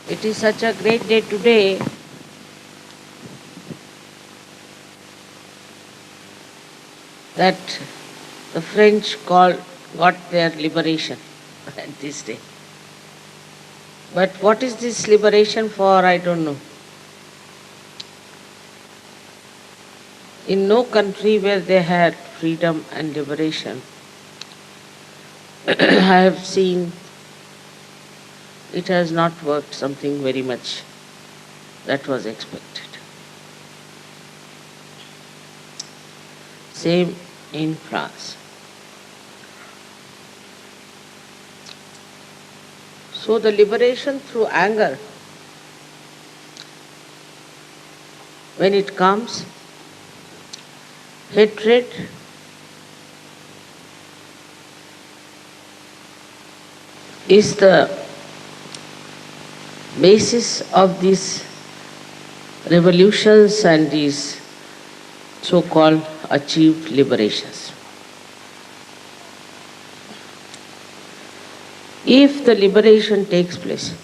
It is such a great day today that the French got their liberation at this day. But what is this liberation for? I don't know. In no country where they had freedom and liberation, I have seen it has not worked something very much that was expected. Same in France. So the liberation through anger, when it comes, hatred, is the basis of these revolutions and these so-called achieved liberations. If the liberation takes place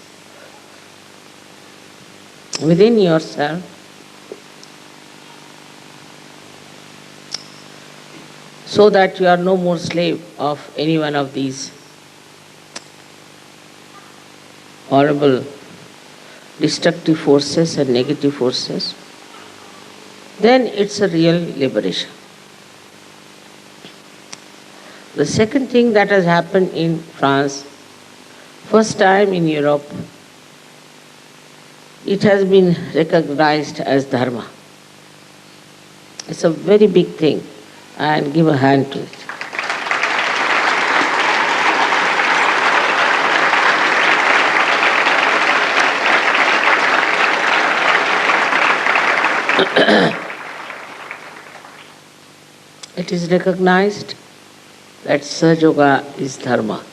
within yourself, so that you are no more slave of any one of these horrible destructive forces and negative forces, then it's a real liberation. The second thing that has happened in France, first time in Europe, it has been recognized as dharma. It's a very big thing, and give a hand to it. It is recognized that Sahaja Yoga is dharma.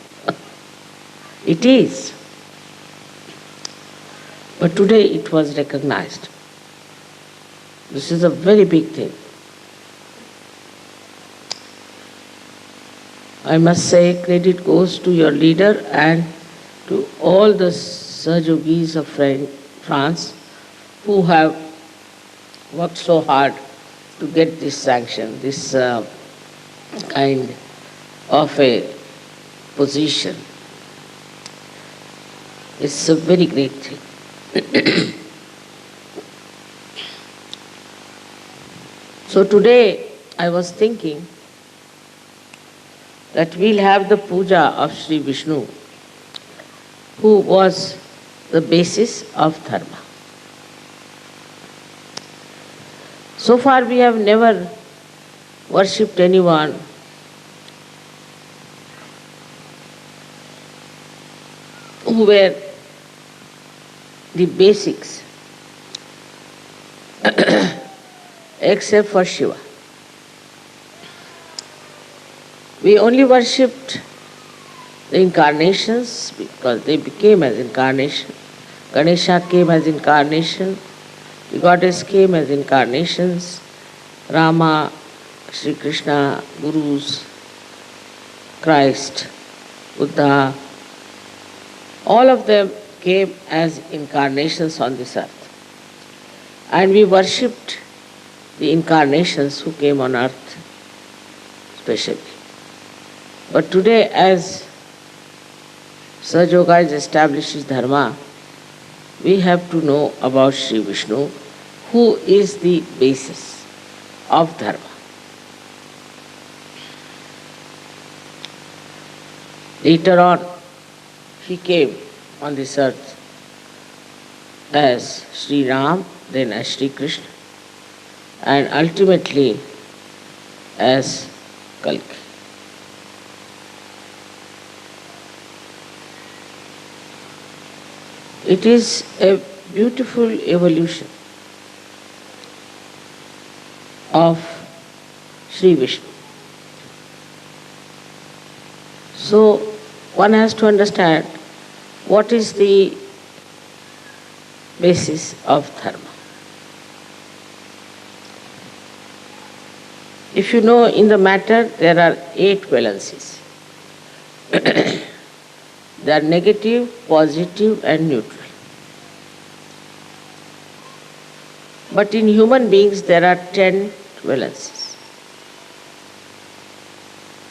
It is. But today it was recognized. This is a very big thing. I must say credit goes to your leader and to all the Sahaja Yogis of France who have worked so hard to get this sanction, this kind of a position. It's a very great thing. So today I was thinking that we'll have the puja of Sri Vishnu, who was the basis of dharma. So far we have never worshipped anyone who were the basics except for Shiva. We only worshipped the incarnations because they became as incarnation. Ganesha came as incarnation. The goddess came as incarnations. Rama, Sri Krishna, Gurus, Christ, Buddha, all of them came as incarnations on this earth. And we worshipped the incarnations who came on earth specially. But today, as Sahaja Yoga establishes dharma, we have to know about Sri Vishnu, who is the basis of dharma. Later on, he came on this earth as Sri Ram, then as Sri Krishna, and ultimately as Kalki. It is a beautiful evolution of Sri Vishnu. So one has to understand what is the basis of dharma. If you know in the matter there are 8 valencies. They are negative, positive and neutral. But in human beings there are 10 valencies.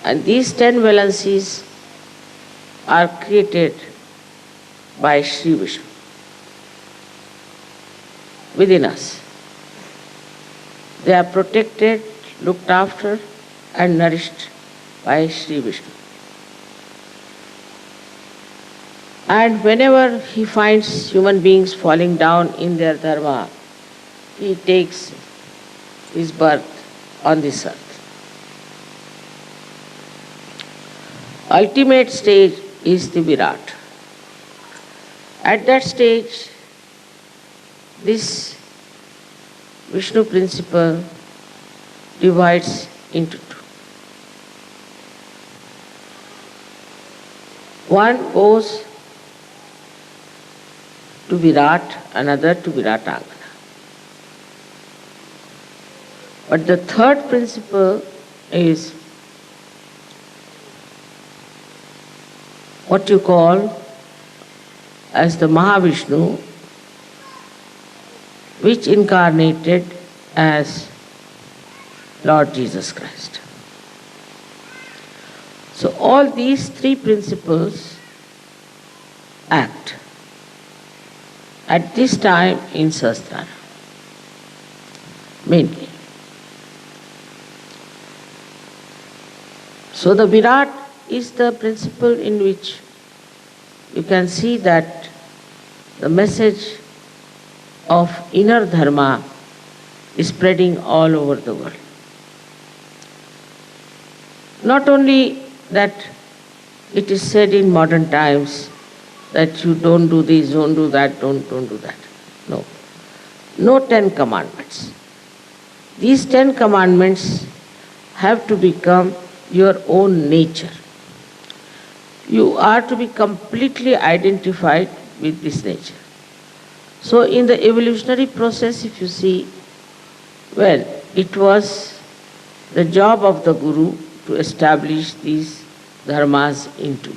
And these 10 valencies are created by Sri Vishnu within us. They are protected, looked after, and nourished by Sri Vishnu. And whenever he finds human beings falling down in their dharma, he takes his birth on this earth. Ultimate stage is the Virat. At that stage, this Vishnu principle divides into two. One goes to Virat, another to Viratangana. But the third principle is what you call as the Mahavishnu, which incarnated as Lord Jesus Christ. So all these three principles act at this time in Sahasrara, mainly. So the Virat is the principle in which you can see that the message of inner dharma is spreading all over the world. Not only that it is said in modern times that you don't do this, don't do that, don't do that. No. No 10 commandments. These 10 commandments have to become your own nature. You are to be completely identified with this nature. So in the evolutionary process, if you see, well, it was the job of the Guru to establish these dharmas into.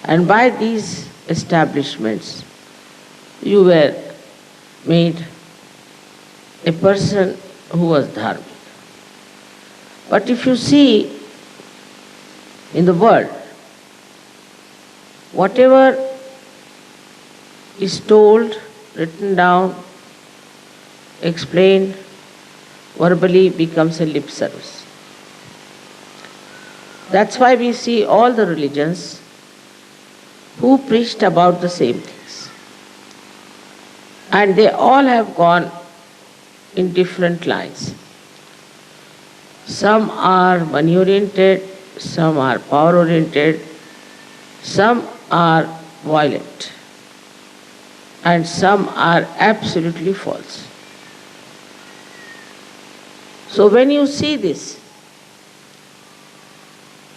And by these establishments, you were made a person who was dharmic. But if you see in the world, whatever is told, written down, explained, verbally becomes a lip service. That's why we see all the religions who preached about the same things. And they all have gone in different lines. Some are money-oriented, some are power-oriented, some are violent, and some are absolutely false. So when you see this,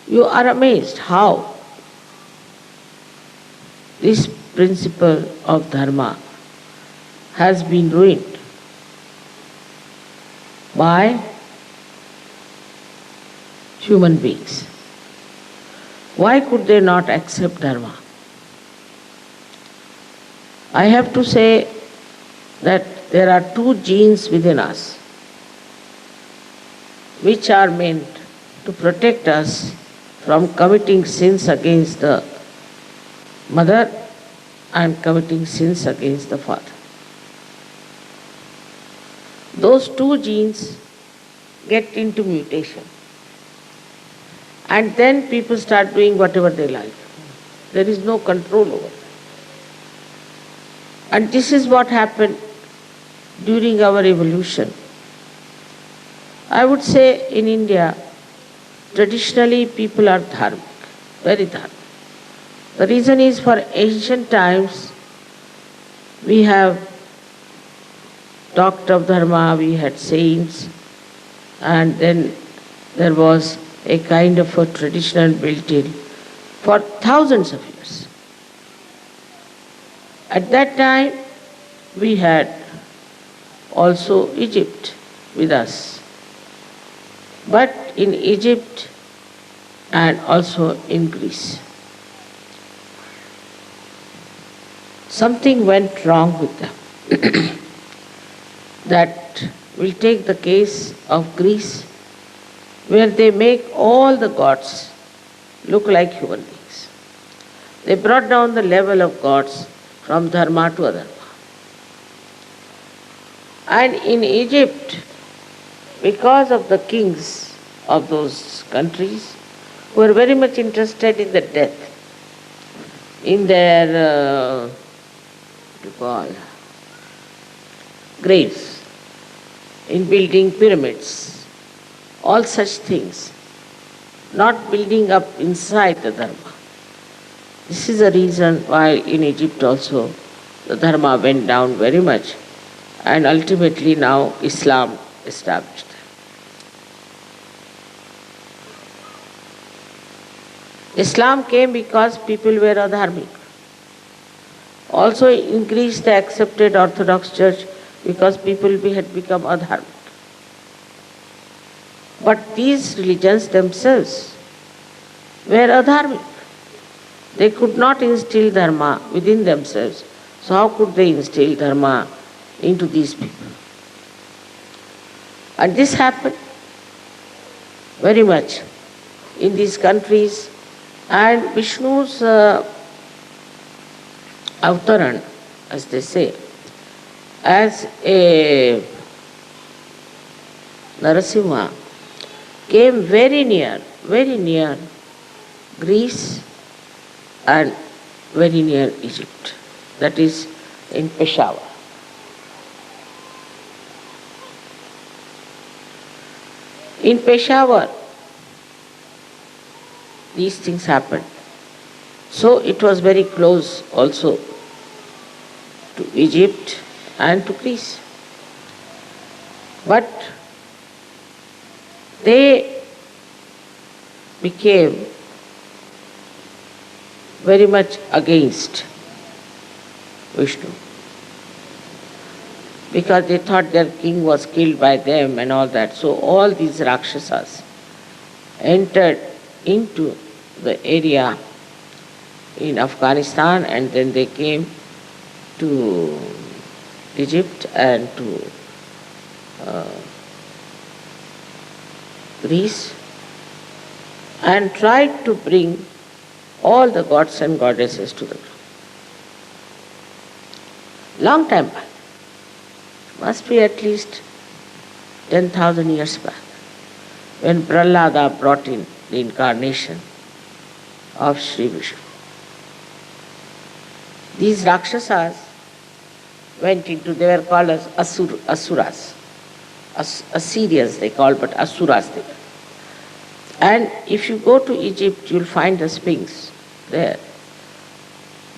you are amazed how this principle of dharma has been ruined by human beings. Why could they not accept dharma? I have to say that there are two genes within us which are meant to protect us from committing sins against the mother and committing sins against the father. Those two genes get into mutation. And then people start doing whatever they like. There is no control over them. And this is what happened during our evolution. I would say in India, traditionally people are dharmic, very dharmic. The reason is for ancient times we have talked of dharma, we had saints, and then there was a kind of a tradition built in for thousands of years. At that time, we had also Egypt with us. But in Egypt and also in Greece, something went wrong with them. that will take the case of Greece, where they make all the gods look like human beings. They brought down the level of gods from dharma to adharma. And in Egypt, because of the kings of those countries who were very much interested in the death, in their what you call graves, in building pyramids, all such things, not building up inside the dharma. This is the reason why in Egypt also the dharma went down very much, and ultimately now Islam established. Islam came because people were adharmic. Also in Greece they accepted Orthodox Church because people had become adharmic. But these religions themselves were adharmic. They could not instill dharma within themselves. So how could they instill dharma into these people? And this happened very much in these countries. And Vishnu's avtaran, as they say, as a Narasimha, came very near Greece and very near Egypt, that is in Peshawar. In Peshawar, these things happened. So it was very close also to Egypt and to Greece. But they became very much against Vishnu, because they thought their king was killed by them and all that. So all these Rakshasas entered into the area in Afghanistan, and then they came to Egypt and to Greece and tried to bring all the gods and goddesses to the ground. Long time back, must be at least 10,000 years back, when Prahlada brought in the incarnation of Sri Vishnu. These Rakshasas went into, they were called as Asuras. Assyrians they called, but Asuras they were. And if you go to Egypt, you'll find the Sphinx there.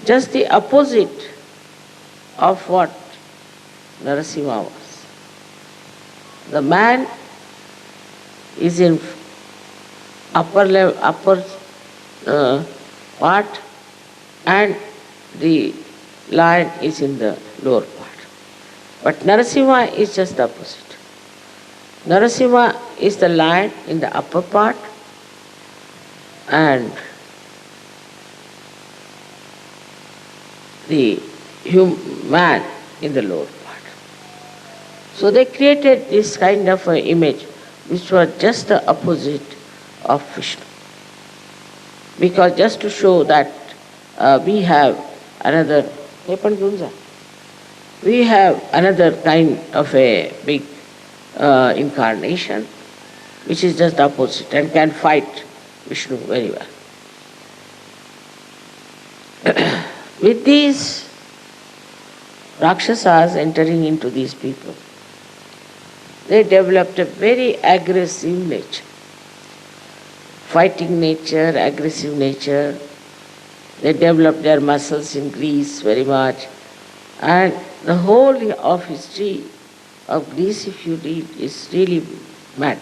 Just the opposite of what Narasimha was. The man is in upper part, and the lion is in the lower part. But Narasimha is just the opposite. Narasimha is the lion in the upper part, and the man in the lower part. So they created this kind of an image which was just the opposite of Vishnu. Because just to show that we have another kind of a big incarnation which is just the opposite and can fight Vishnu very well. With these Rakshasas entering into these people, they developed a very aggressive nature. Fighting nature, aggressive nature. They developed their muscles in Greece very much. And the whole of history of Greece, if you read, is really mad.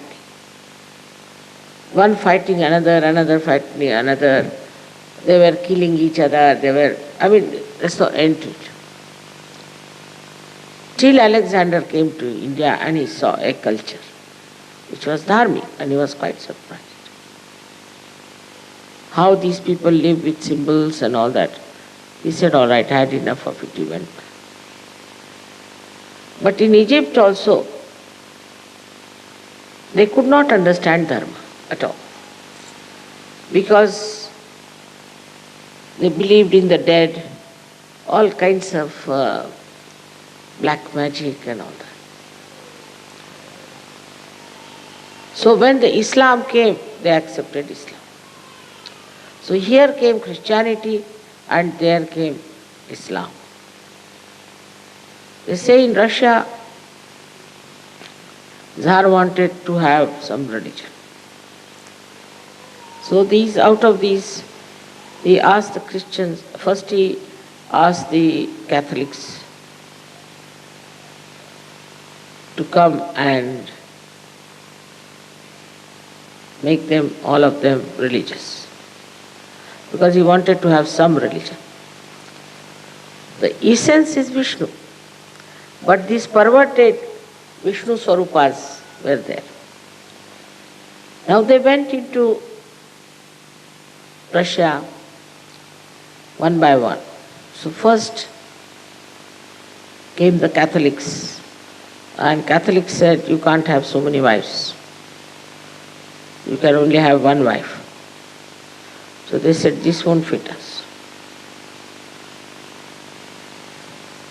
One fighting another, another fighting another. They were killing each other. There's no end to it. Till Alexander came to India and he saw a culture which was dharmic, and he was quite surprised. How these people live with symbols and all that. He said, all right, I had enough of it, he went back. But in Egypt also, they could not understand dharma at all, because they believed in the dead, all kinds of black magic and all that. So when the Islam came, they accepted Islam. So here came Christianity and there came Islam. They say in Russia, Tsar wanted to have some religion. So out of these, he asked the Christians, first he asked the Catholics to come and make them, all of them, religious, because he wanted to have some religion. The essence is Vishnu, but these perverted Vishnu Swarupas were there. Now they went into Russia one by one. So first came the Catholics, and Catholics said, you can't have so many wives. You can only have one wife. So they said, this won't fit us.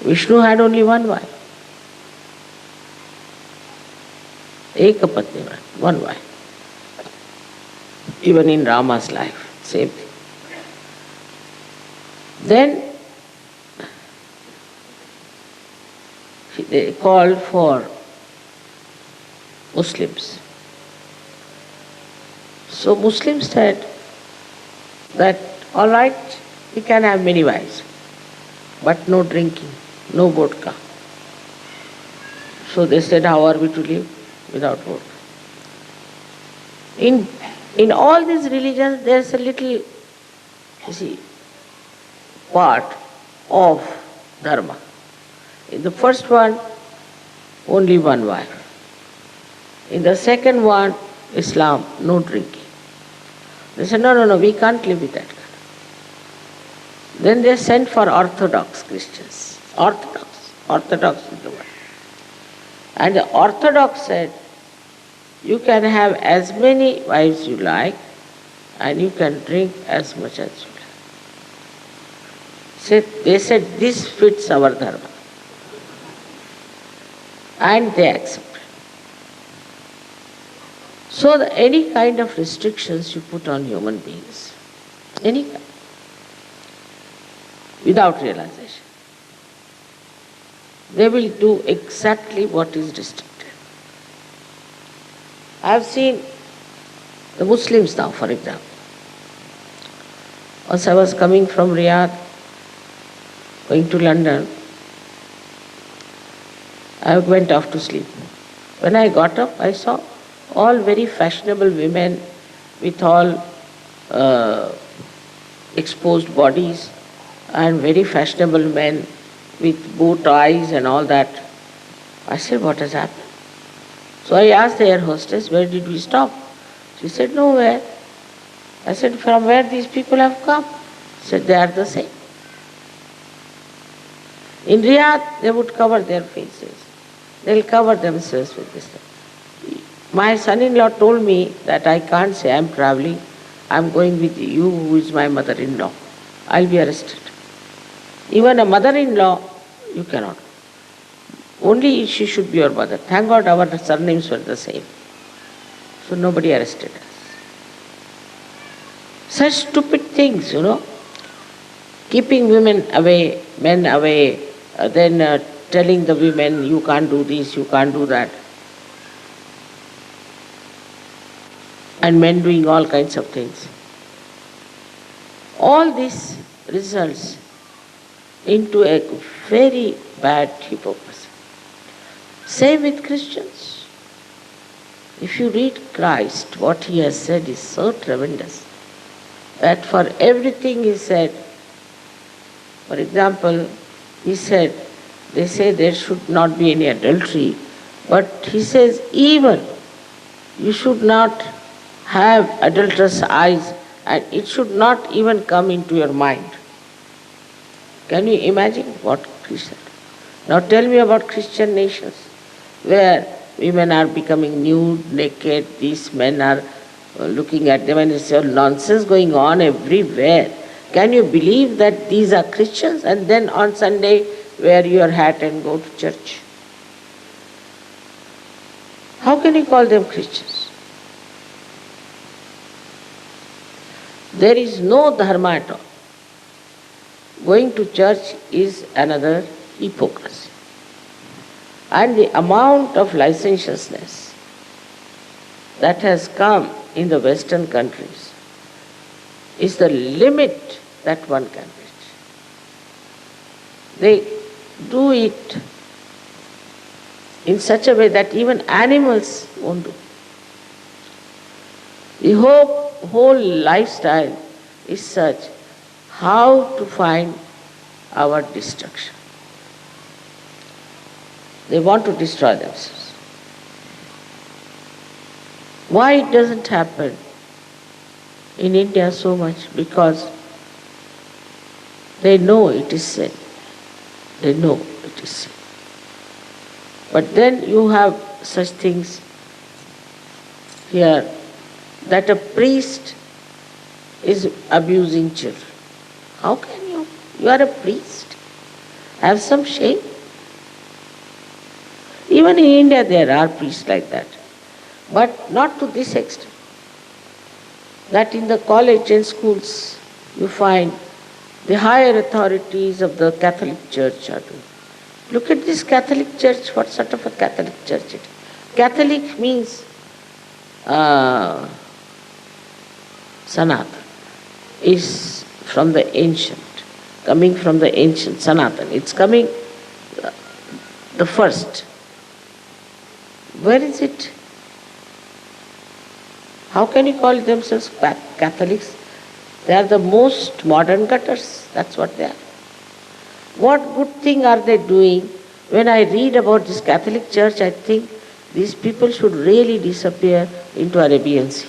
Vishnu had only one wife. Ekapatni, one wife. Even in Rama's life, same thing. Then they called for Muslims. So Muslims said that, all right, we can have many wives, but no drinking, no vodka. So they said, how are we to live without vodka? In all these religions, there's a little, part of dharma. In the first one, only one wife. In the second one, Islam, no drinking. They said, no, we can't live with that kind. Then they sent for Orthodox Christians. Orthodox is the word. And the Orthodox said, you can have as many wives you like, and you can drink as much as you like. They said, this fits our dharma. And they accepted. So any kind of restrictions you put on human beings, any kind, without realization, they will do exactly what is restricted. I have seen the Muslims now, for example. Once I was coming from Riyadh, going to London, I went off to sleep. When I got up, I saw all very fashionable women with all exposed bodies, and very fashionable men with bow ties and all that. I said, what has happened? So I asked the air hostess, where did we stop? She said, nowhere. I said, from where these people have come? She said, they are the same. In Riyadh, they would cover their faces. They'll cover themselves with this thing. My son-in-law told me that I can't say I'm traveling, I'm going with you who is my mother-in-law. I'll be arrested. Even a mother-in-law, you cannot. Only she should be your mother. Thank God our surnames were the same. So nobody arrested us. Such stupid things, Keeping women away, men away, then telling the women, you can't do this, you can't do that. And men doing all kinds of things. All this results into a very bad hypocrisy. Same with Christians. If you read Christ, what he has said is so tremendous that for everything he said, for example, he said, they say there should not be any adultery, but he says even you should not have adulterous eyes, and it should not even come into your mind. Can you imagine what he said? Now tell me about Christian nations where women are becoming nude, naked, these men are looking at them, and it's all nonsense going on everywhere. Can you believe that these are Christians and then on Sunday wear your hat and go to church? How can you call them Christians? There is no dharma at all. Going to church is another hypocrisy. And the amount of licentiousness that has come in the Western countries is the limit that one can reach. They do it in such a way that even animals won't do. The whole lifestyle is such how to find our destruction. They want to destroy themselves. Why it doesn't happen in India so much? Because they know it is sin. They know it is sin. But then you have such things here that a priest is abusing children. How can you? You are a priest. Have some shame. Even in India there are priests like that. But not to this extent. That in the college and schools you find the higher authorities of the Catholic Church are doing. Look at this Catholic Church, what sort of a Catholic Church it is. Catholic means Sanatan, is from the ancient, coming from the ancient Sanatan. It's coming the first. Where is it? How can you call themselves Catholics? They are the most modern gutters. That's what they are. What good thing are they doing? When I read about this Catholic Church, I think these people should really disappear into Arabian Sea.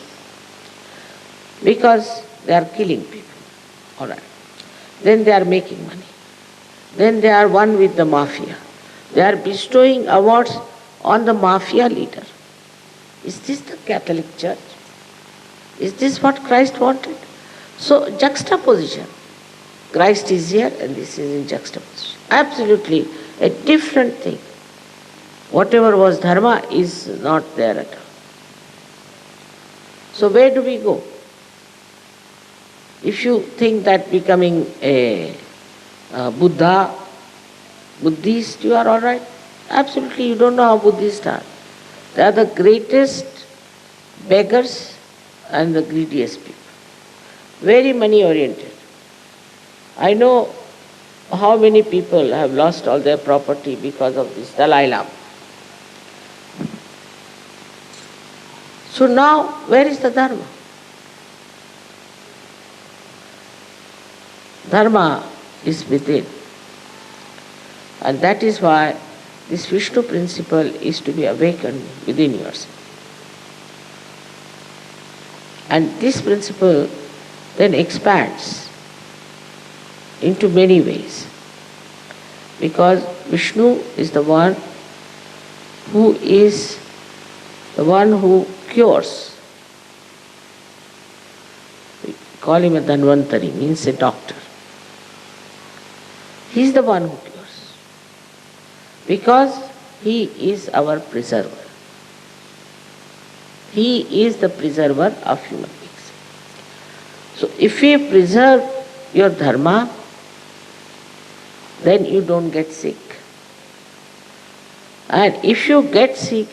Because they are killing people. All right. Then they are making money. Then they are one with the mafia. They are bestowing awards on the mafia leader. Is this the Catholic Church? Is this what Christ wanted? So juxtaposition. Christ is here and this is in juxtaposition. Absolutely a different thing. Whatever was dharma is not there at all. So where do we go? If you think that becoming a Buddhist, you are all right. Absolutely, you don't know how Buddhists are. They are the greatest beggars and the greediest people. Very money oriented. I know how many people have lost all their property because of this Dalai Lama. So now, where is the dharma? Dharma is within. And that is why this Vishnu principle is to be awakened within yourself. And this principle then expands into many ways. Because Vishnu is the one who cures. We call him a Dhanvantari, means a doctor. He is the one who cures. Because he is our preserver. He is the preserver of human beings. So if we preserve your dharma, then you don't get sick. And if you get sick,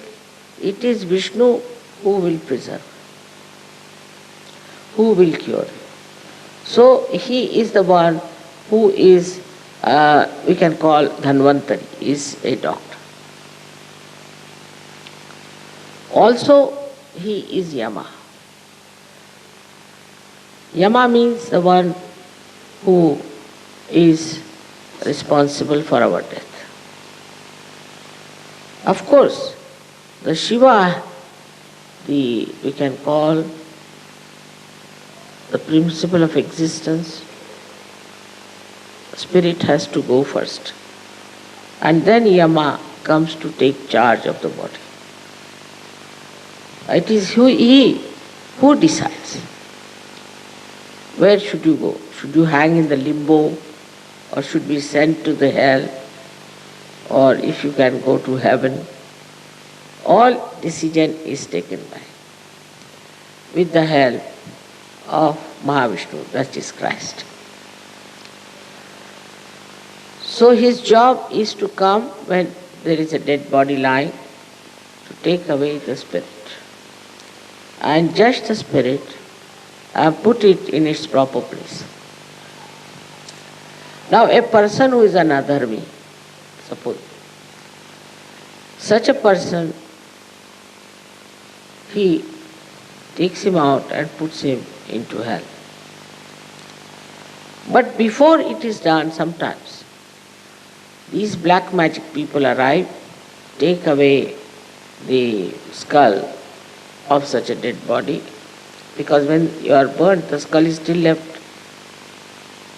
it is Vishnu who will preserve, who will cure you. So he is the one who is, we can call Dhanvantari, is a doctor. Also, he is Yama. Yama means the one who is responsible for our death. Of course, the Shiva, we can call the principle of existence, spirit has to go first. And then Yama comes to take charge of the body. It is he who decides. Where should you go? Should you hang in the limbo, or should be sent to the hell, or if you can go to heaven? All decision is taken by, with the help of Mahavishnu, that is Christ. So his job is to come when there is a dead body lying, to take away the spirit and judge the spirit and put it in its proper place. Now a person who is an adharmi, suppose, such a person, he takes him out and puts him into hell. But before it is done, sometimes these black magic people arrive, take away the skull of such a dead body, because when you are burnt, the skull is still left,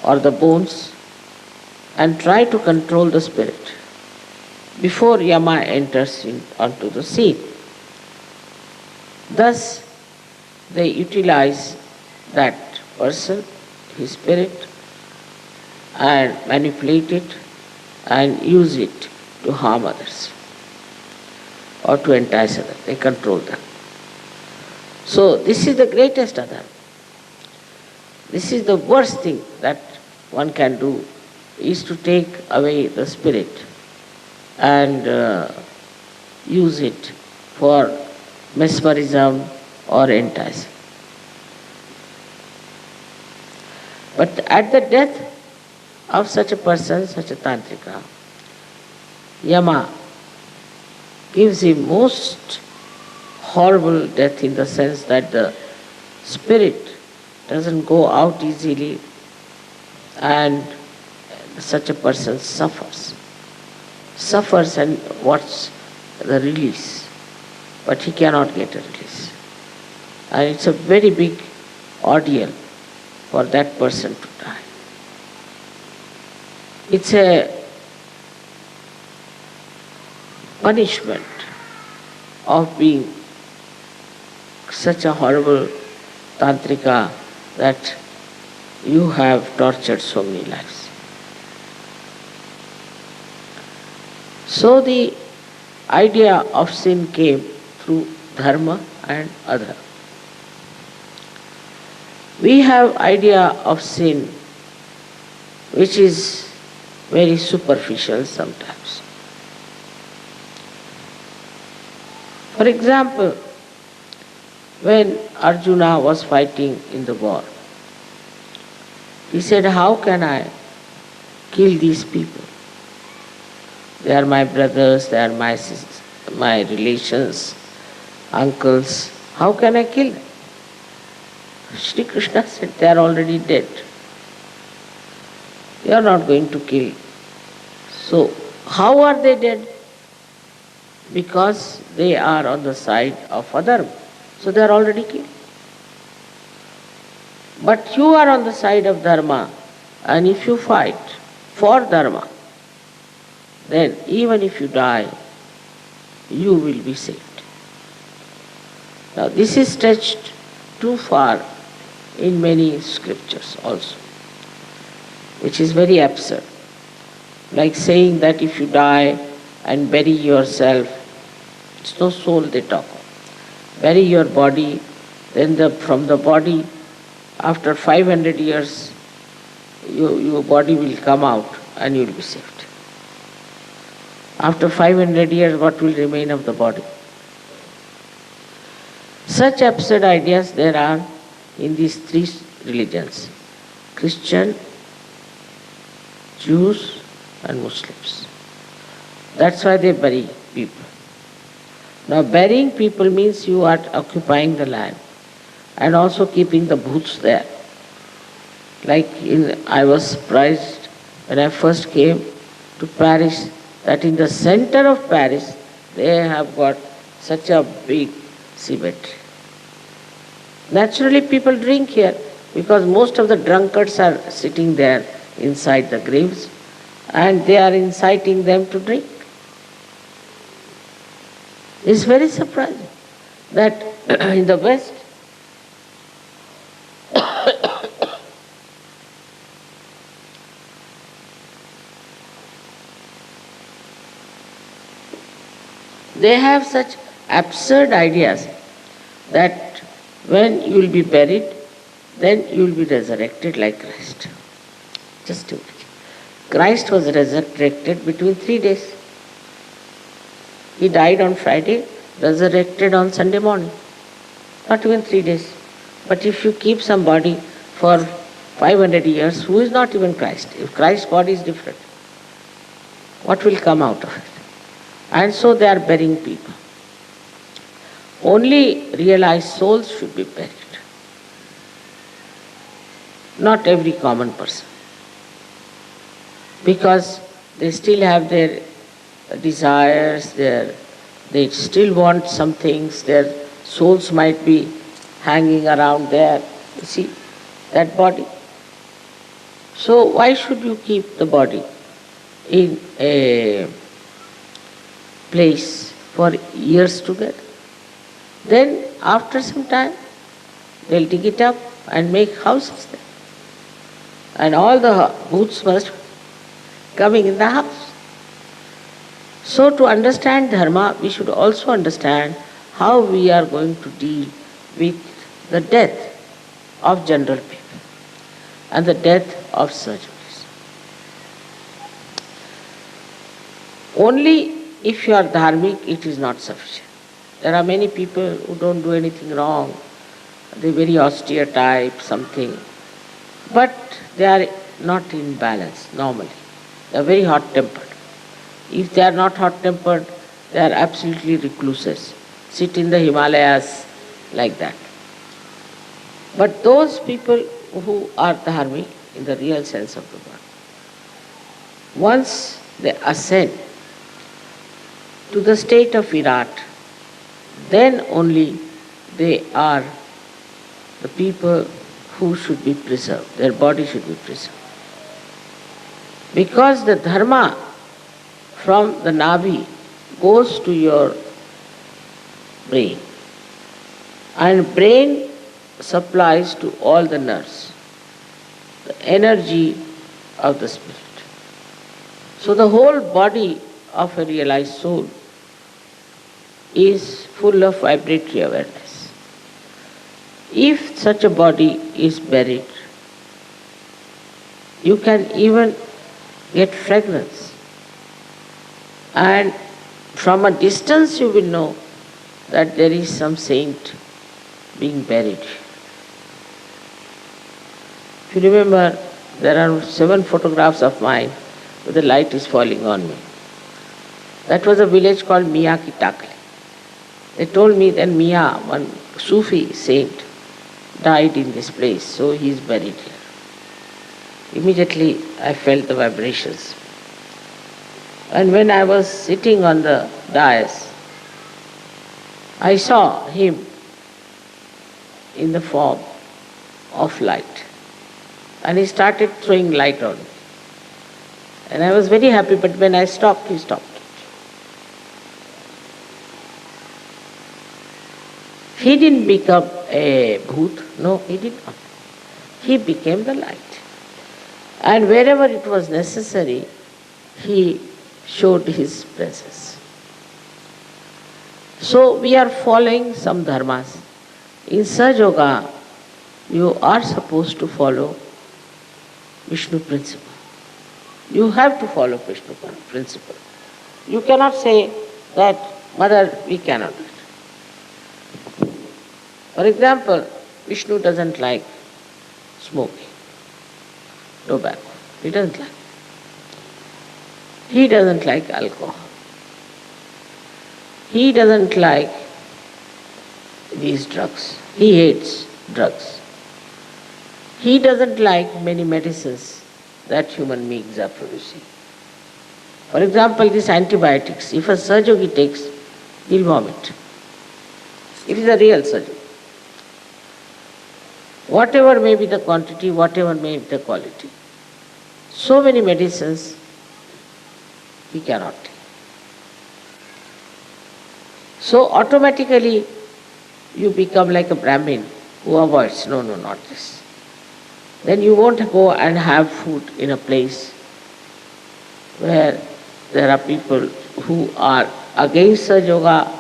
or the bones, and try to control the spirit before Yama enters onto the scene. Thus, they utilize that person, his spirit, and manipulate it and use it to harm others or to entice others. They control them. So this is the greatest adharma. This is the worst thing that one can do, is to take away the spirit and use it for mesmerism or enticing. But at the death of such a person, such a tantrika, Yama gives him most horrible death, in the sense that the spirit doesn't go out easily and such a person suffers and what's the release, but he cannot get a release. And it's a very big ordeal for that person to die. It's a punishment of being such a horrible tantrika that you have tortured so many lives. So the idea of sin came through dharma and adharma. We have idea of sin which is very superficial sometimes. For example, when Arjuna was fighting in the war, he said, how can I kill these people? They are my brothers, they are my relations, uncles. How can I kill them? Shri Krishna said, they are already dead. You are not going to kill. So, how are they dead? Because they are on the side of adharma. So they are already killed. But you are on the side of dharma, and if you fight for dharma, then even if you die, you will be saved. Now this is stretched too far in many scriptures also, which is very absurd. Like saying that if you die and bury yourself, it's no soul they talk of. Bury your body, then from the body, after 500 years, your body will come out and you will be saved. After 500 years, what will remain of the body? Such absurd ideas there are in these three religions: Christian, Jews and Muslims. That's why they bury people. Now burying people means you are occupying the land and also keeping the bhoots there. I was surprised when I first came to Paris, that in the center of Paris they have got such a big cemetery. Naturally people drink here because most of the drunkards are sitting there inside the graves, and they are inciting them to drink. It's very surprising that in the West, they have such absurd ideas that when you will be buried, then you will be resurrected like Christ. Just imagine. Christ was resurrected between 3 days. He died on Friday, resurrected on Sunday morning. Not even 3 days. But if you keep somebody for 500 years, who is not even Christ? If Christ's body is different, what will come out of it? And so they are burying people. Only realized souls should be buried. Not every common person. Because they still have their desires, they still want some things, their souls might be hanging around there. You see, that body. So why should you keep the body in a place for years together? Then after some time, they'll dig it up and make houses there. And all the booths must coming in the house. So to understand dharma, we should also understand how we are going to deal with the death of general people and the death of surgeons. Only if you are dharmic, it is not sufficient. There are many people who don't do anything wrong. They are very austere type, something. But they are not in balance normally. They are very hot-tempered. If they are not hot-tempered, they are absolutely recluses. Sit in the Himalayas like that. But those people who are dharmic in the real sense of the word, once they ascend to the state of Virat, then only they are the people who should be preserved. Their body should be preserved. Because the dharma from the navi goes to your brain, and brain supplies to all the nerves the energy of the spirit. So the whole body of a realized soul is full of vibratory awareness. If such a body is buried, you can even get fragrance. And from a distance you will know that there is some saint being buried. If you remember, there are 7 photographs of mine where the light is falling on me. That was a village called Miyaki Takli. They told me that Miya, one Sufi saint, died in this place, so he is buried here. Immediately I felt the vibrations. And when I was sitting on the dais, I saw him in the form of light. And he started throwing light on me. And I was very happy, but when I stopped, he stopped. He didn't become a bhoot. No, he did not. He became the light. And wherever it was necessary, he showed his presence. So we are following some dharmas. In Sahaja Yoga, you are supposed to follow Vishnu principle. You have to follow Vishnu principle. You cannot say that, Mother, we cannot do it. For example, Vishnu doesn't like smoking, tobacco. He doesn't like. He doesn't like alcohol. He doesn't like these drugs. He hates drugs. He doesn't like many medicines that human beings are producing. For example, these antibiotics, if a Sahaja Yogi takes, he'll vomit. It is a real surgery. Whatever may be the quantity, whatever may be the quality. So many medicines he cannot take. So automatically you become like a Brahmin who avoids, no, not this. Then you won't go and have food in a place where there are people who are against Sahaja Yoga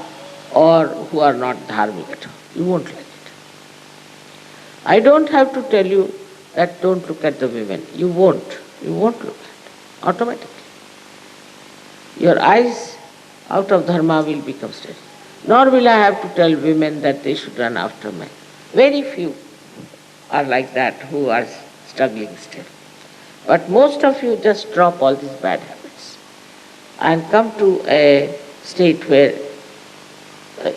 or who are not dharmic at all. You won't like it. I don't have to tell you that don't look at the women. You won't. You won't look at. Automatically. Your eyes out of dharma will become steady. Nor will I have to tell women that they should run after men. Very few are like that who are struggling still. But most of you just drop all these bad habits and come to a state where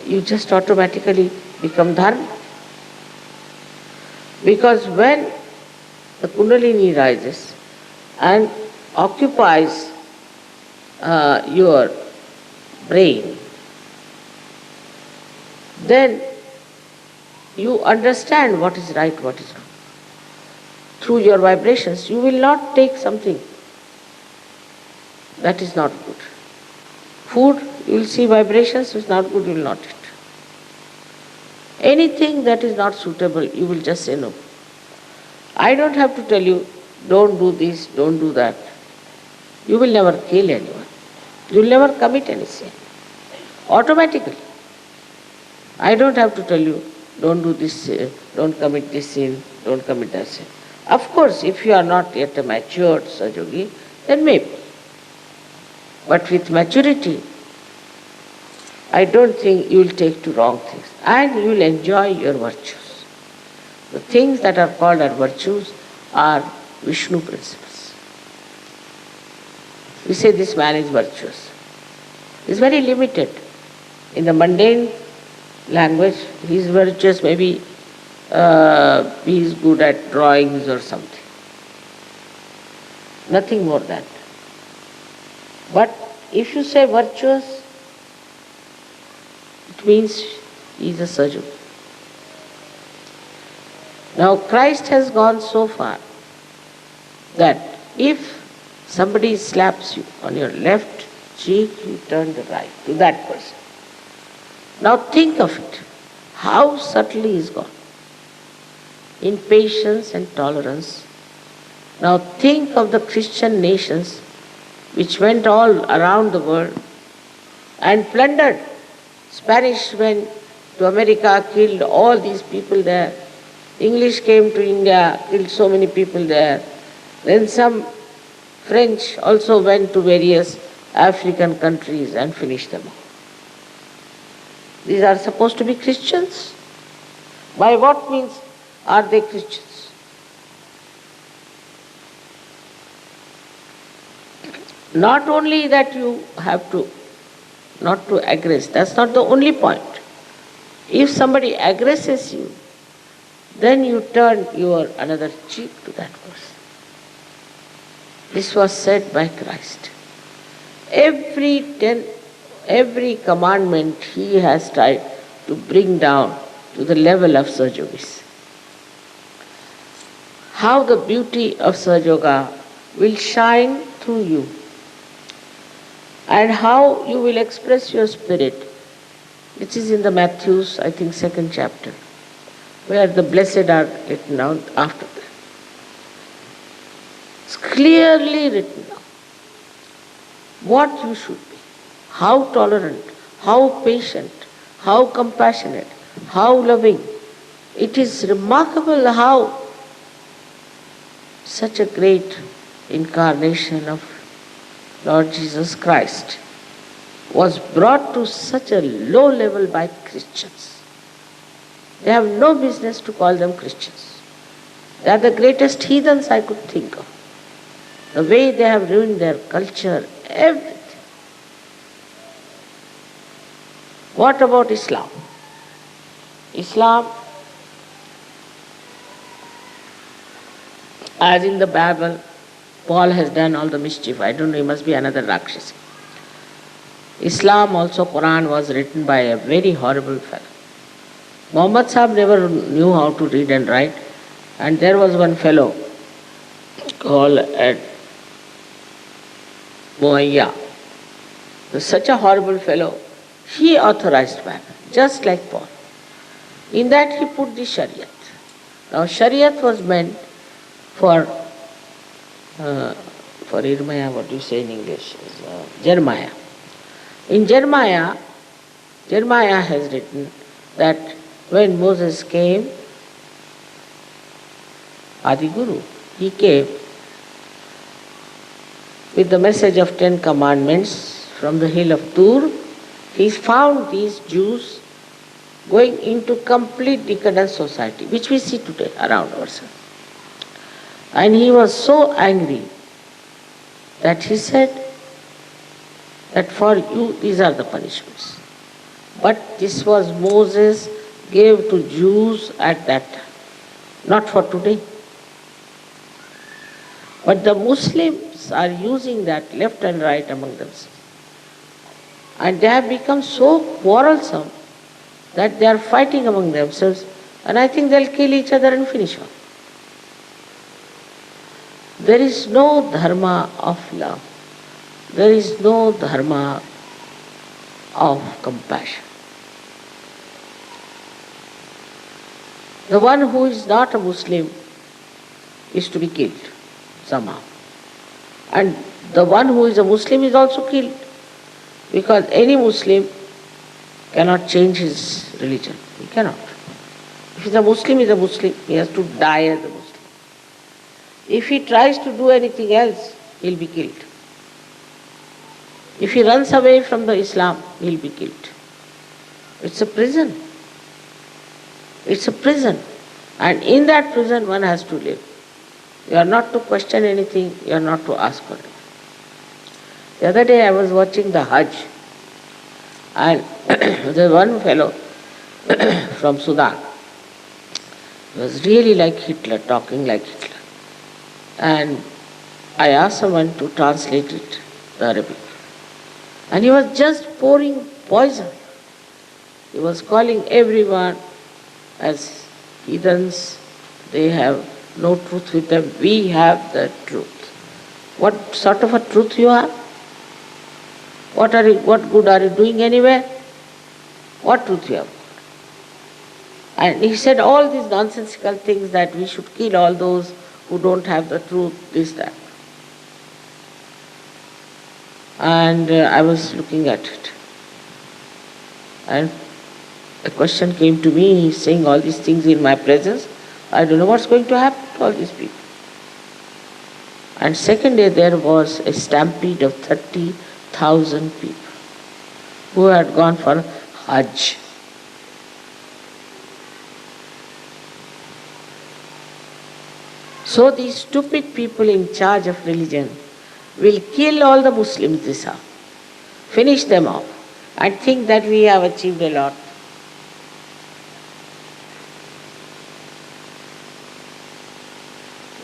you just automatically become dharma. Because when the Kundalini rises and occupies your brain, then you understand what is right, what is wrong. Through your vibrations, you will not take something that is not good. Food, you will see vibrations, is not good, you will not eat. Anything that is not suitable, you will just say no. I don't have to tell you, don't do this, don't do that. You will never kill anyone. You will never commit any sin. Automatically. I don't have to tell you, don't do this, don't commit this sin, don't commit that sin. Of course, if you are not yet a matured Sahaja Yogi, then maybe. But with maturity, I don't think you will take to wrong things. And you will enjoy your virtues. The things that are called as virtues are Vishnu principles. We say this man is virtuous. He is very limited. In the mundane language, he is virtuous, maybe he is good at drawings or something. Nothing more than that. But if you say virtuous, it means he is a Sahaja Yogi. Now Christ has gone so far that if somebody slaps you on your left cheek, you turn the right to that person. Now think of it, how subtly he is gone. In patience and tolerance. Now think of the Christian nations which went all around the world and plundered. Spanish went to America, killed all these people there. English came to India, killed so many people there. Then some French also went to various African countries and finished them all. These are supposed to be Christians. By what means are they Christians? Not only that you have to not to aggress, that's not the only point. If somebody aggresses you, then you turn your another cheek to that person. This was said by Christ. Every commandment he has tried to bring down to the level of Sahaja Yogis. How the beauty of Sahaja Yoga will shine through you, and how you will express your spirit, which is in the Matthew's, I think, 2nd chapter, where the blessed are written down after that. It's clearly written down what you should be, how tolerant, how patient, how compassionate, how loving. It is remarkable how such a great incarnation of Lord Jesus Christ was brought to such a low level by Christians. They have no business to call them Christians. They are the greatest heathens I could think of. The way they have ruined their culture, everything. What about Islam? Islam, as in the Bible, Paul has done all the mischief. I don't know, he must be another Rakshasi. Islam also, Quran was written by a very horrible fellow. Muhammad Sahib never knew how to read and write, and there was one fellow called Muawiyah. such a horrible fellow, he authorized back, just like Paul. In that he put the Shariat. Now Shariat was meant for Jeremiah, what do you say in English? Jeremiah. In Jeremiah has written that when Moses came, Adi Guru, he came with the message of 10 commandments from the hill of Tur. He found these Jews going into complete decadent society, which we see today around ourselves. And he was so angry that he said that for you these are the punishments. But this was Moses gave to Jews at that time, not for today. But the Muslims are using that left and right among themselves. And they have become so quarrelsome that they are fighting among themselves, and I think they'll kill each other and finish off. There is no dharma of love. There is no dharma of compassion. The one who is not a Muslim is to be killed somehow. And the one who is a Muslim is also killed, because any Muslim cannot change his religion. He cannot. If he's a Muslim, he's a Muslim. He has to die as a Muslim. If he tries to do anything else, he'll be killed. If he runs away from the Islam, he'll be killed. It's a prison. It's a prison. And in that prison, one has to live. You are not to question anything, you are not to ask for it. The other day I was watching the Hajj, and there was one fellow from Sudan. He was really like Hitler, talking like Hitler. And I asked someone to translate it, the Arabic. And he was just pouring poison. He was calling everyone as heathens. They have no truth with them. We have the truth. What sort of a truth you have? What good are you doing anywhere? What truth you have? And he said all these nonsensical things that we should kill all those who don't have the truth, this, that. And I was looking at it. And a question came to me, he's saying all these things in my presence. I don't know what's going to happen to all these people. And second day there was a stampede of 30,000 people who had gone for Hajj. So these stupid people in charge of religion will kill all the Muslims this hour, finish them off, and think that we have achieved a lot.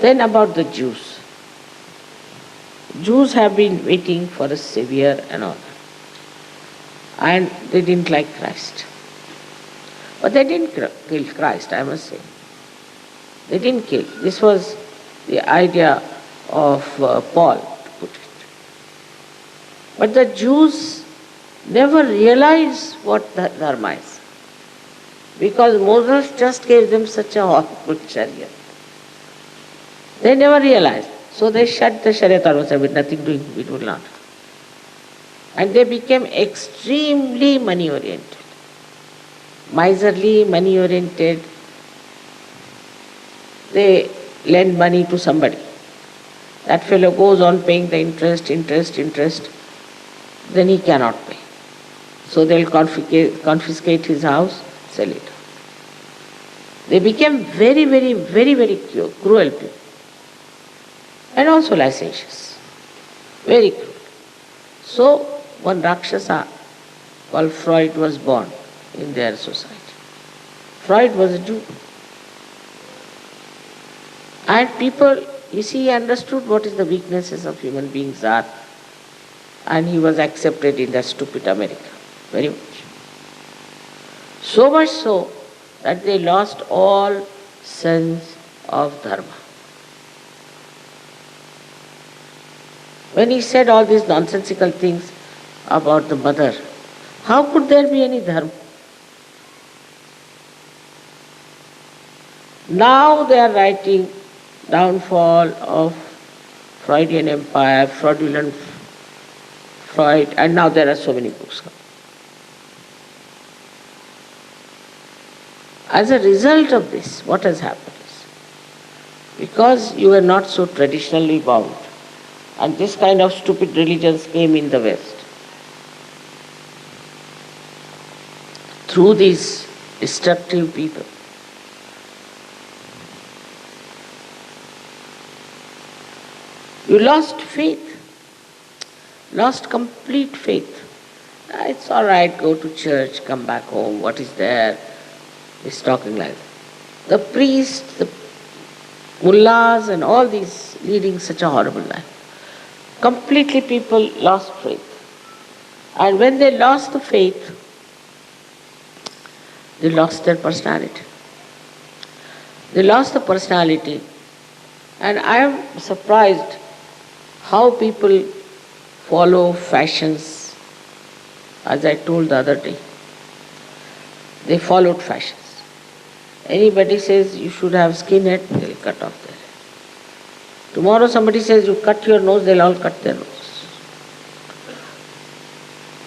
Then about the Jews. Jews have been waiting for a Savior and all that. And they didn't like Christ. But they didn't kill Christ, I must say. They didn't kill. This was the idea of Paul, to put it. But the Jews never realized what the dharma is. Because Moses just gave them such a horrible chariot. They never realized. So they shut the Shariat and said, with nothing doing, we will not. And they became extremely money-oriented. Miserly, money-oriented. They lend money to somebody. That fellow goes on paying the interest. Then he cannot pay. So they'll confiscate his house, sell it. They became very, very, very, very cruel people. And also licentious. Very cruel. So one Rakshasa called Freud was born in their society. Freud was a Jew. And people, you see, he understood what is the weaknesses of human beings are. And he was accepted in that stupid America. Very much. So much so that they lost all sense of dharma. When he said all these nonsensical things, about the mother. How could there be any dharma? Now they are writing downfall of Freudian empire, fraudulent Freud, and now there are so many books. As a result of this, what has happened is, because you were not so traditionally bound, and this kind of stupid religions came in the West, through these destructive people, you lost faith, lost complete faith. It's all right, go to church, come back home, what is there? He's talking like that. The priests, the mullahs and all these leading such a horrible life. Completely people lost faith. And when they lost the faith, they lost their personality. They lost the personality. And I am surprised how people follow fashions, as I told the other day. They followed fashions. Anybody says you should have skinhead, they'll cut off their hair. Tomorrow somebody says you cut your nose, they'll all cut their nose.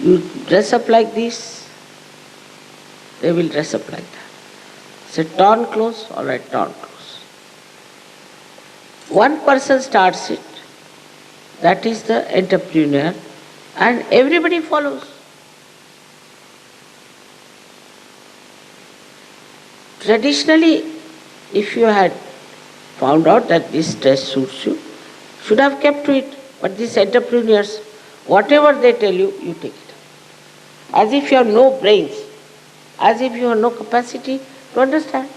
You dress up like this, they will dress up like that. Say torn clothes, all right, torn clothes. One person starts it, that is the entrepreneur, and everybody follows. Traditionally, if you had found out that this dress suits you, should have kept to it. But these entrepreneurs, whatever they tell you, you take it. As if you have no brains, as if you have no capacity to understand.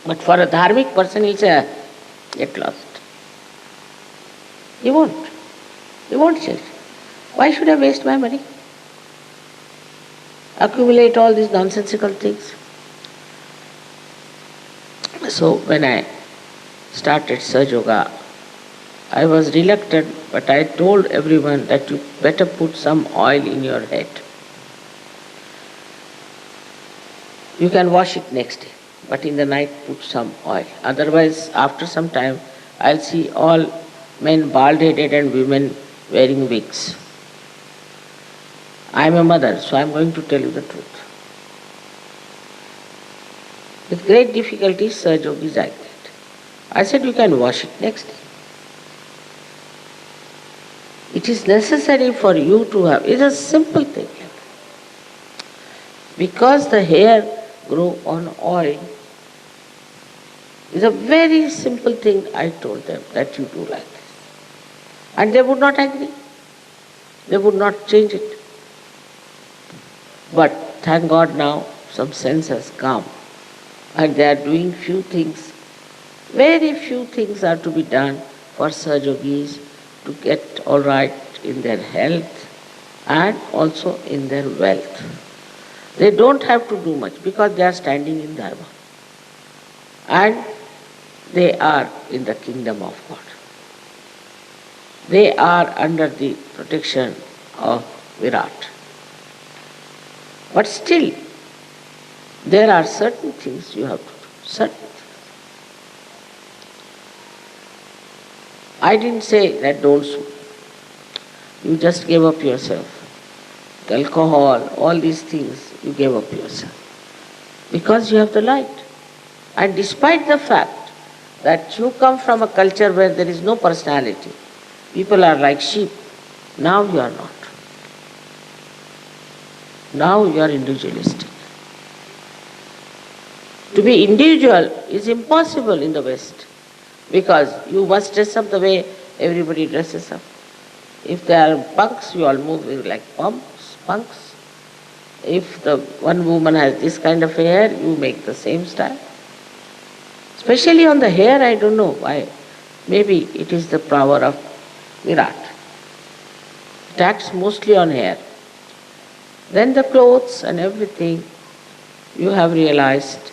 But for a dharmic person, he'll say, get lost. He won't. He won't change. Why should I waste my money? Accumulate all these nonsensical things. So when I started Sahaja Yoga, I was reluctant, but I told everyone that you better put some oil in your head. You can wash it next day, but in the night put some oil. Otherwise, after some time, I'll see all men bald-headed and women wearing wigs. I am a mother, so I am going to tell you the truth. With great difficulty, Sahaja Yogis like that. I said, you can wash it next day. It is necessary for you to have, it's a simple thing. Because the hair grow on oil, it's a very simple thing I told them that you do like this. And they would not agree. They would not change it. But thank God now some sense has come and they are doing few things. Very few things are to be done for Sahaja Yogis to get all right in their health and also in their wealth. They don't have to do much because they are standing in Dharma. And they are in the kingdom of God. They are under the protection of Virat. But still, there are certain things you have to do. Certain things. I didn't say that don't smoke. You just gave up yourself. Alcohol, all these things, you gave up yourself. Because you have the light. And despite the fact that you come from a culture where there is no personality, people are like sheep, now you are not. Now you are individualistic. To be individual is impossible in the West because you must dress up the way everybody dresses up. If there are punks, you all move like punks. If the one woman has this kind of hair, you make the same style. Especially on the hair, I don't know why. Maybe it is the power of Virat. It acts mostly on hair. Then the clothes and everything, you have realized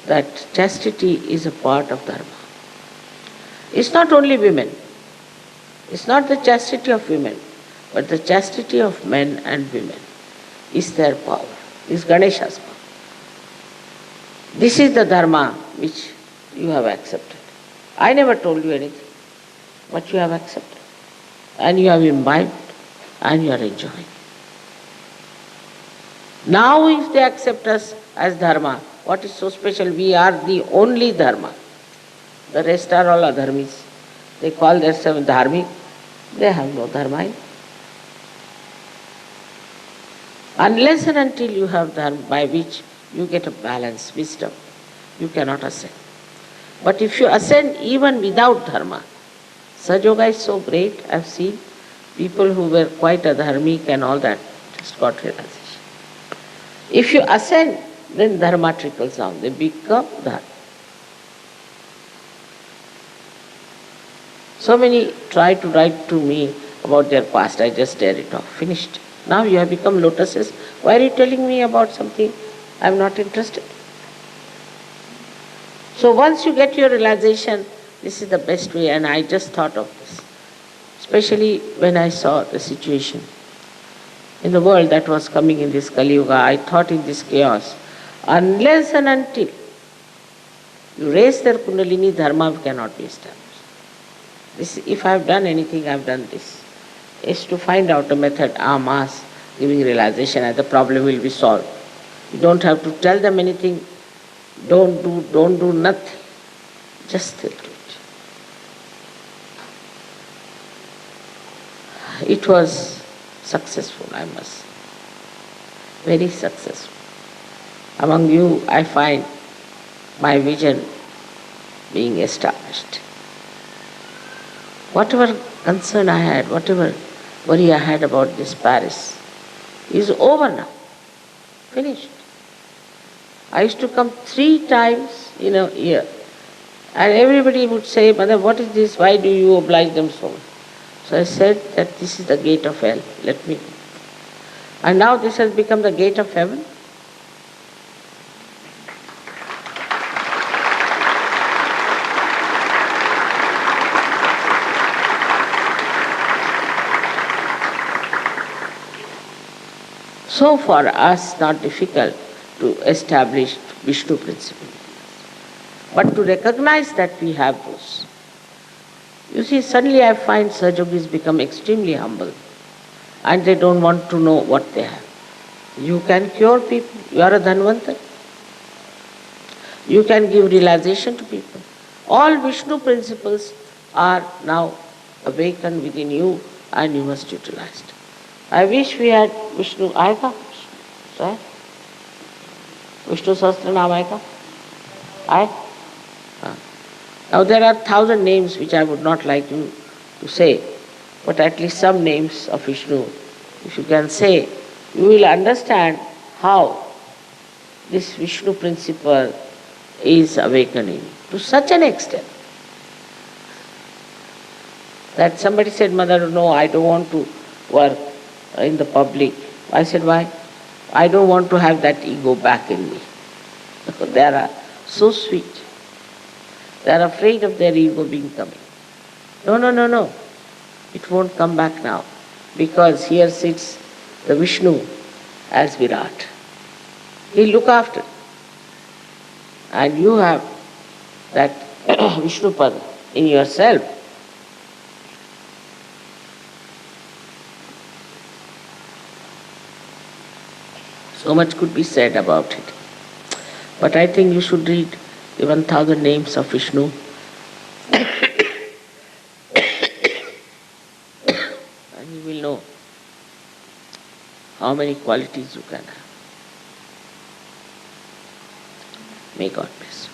that chastity is a part of Dharma. It's not only women. It's not the chastity of women, but the chastity of men and women is their power, is Ganesha's power. This is the dharma which you have accepted. I never told you anything, but you have accepted. And you have imbibed and you are enjoying. Now if they accept us as dharma, what is so special? We are the only dharma. The rest are all adharmis. They call themselves dharmic. They have no dharma. Unless and until you have dharma by which you get a balance, wisdom, you cannot ascend. But if you ascend even without dharma, Sahaja is so great. I have seen people who were quite adharmic and all that just got realization. If you ascend, then dharma trickles down. They become dharma. So many try to write to me about their past. I just tear it off. Finished. Now you have become lotuses. Why are you telling me about something I am not interested? So once you get your realization, this is the best way, and I just thought of this. Especially when I saw the situation in the world that was coming in this Kali Yuga, I thought in this chaos, unless and until you raise their Kundalini, dharma cannot be established. This, if I have done anything, I have done this, is to find out a method, mass, giving realization, and the problem will be solved. You don't have to tell them anything, don't do nothing, just still do it. It was successful, I must say, very successful. Among you, I find my vision being established. Whatever concern I had, whatever worry I had about this Paris is over now, finished. I used to come 3 times in a year, and everybody would say, Mother, what is this? Why do you oblige them so much? So I said that this is the gate of hell, let me go. And now this has become the gate of heaven. So for us, not difficult to establish Vishnu principle, but to recognize that we have those. You see, suddenly I find Sahajogis become extremely humble and they don't want to know what they have. You can cure people, you are a Dhanvantar. You can give realization to people. All Vishnu principles are now awakened within you and you must utilize it. I wish we had Vishnu, aayega? Right? Vishnu Sahasra Naam aayega? Aye? Now there are 1,000 names which I would not like you to say, but at least some names of Vishnu, if you can say, you will understand how this Vishnu principle is awakening to such an extent that somebody said, Mother, no, I don't want to work in the public. I said, why? I don't want to have that ego back in me. They are so sweet. They are afraid of their ego being coming. No. It won't come back now, because here sits the Vishnu as Virat. He'll look after. And you have that Vishnu Pada in yourself. So much could be said about it. But I think you should read the 1,000 names of Vishnu. And you will know how many qualities you can have. May God bless you.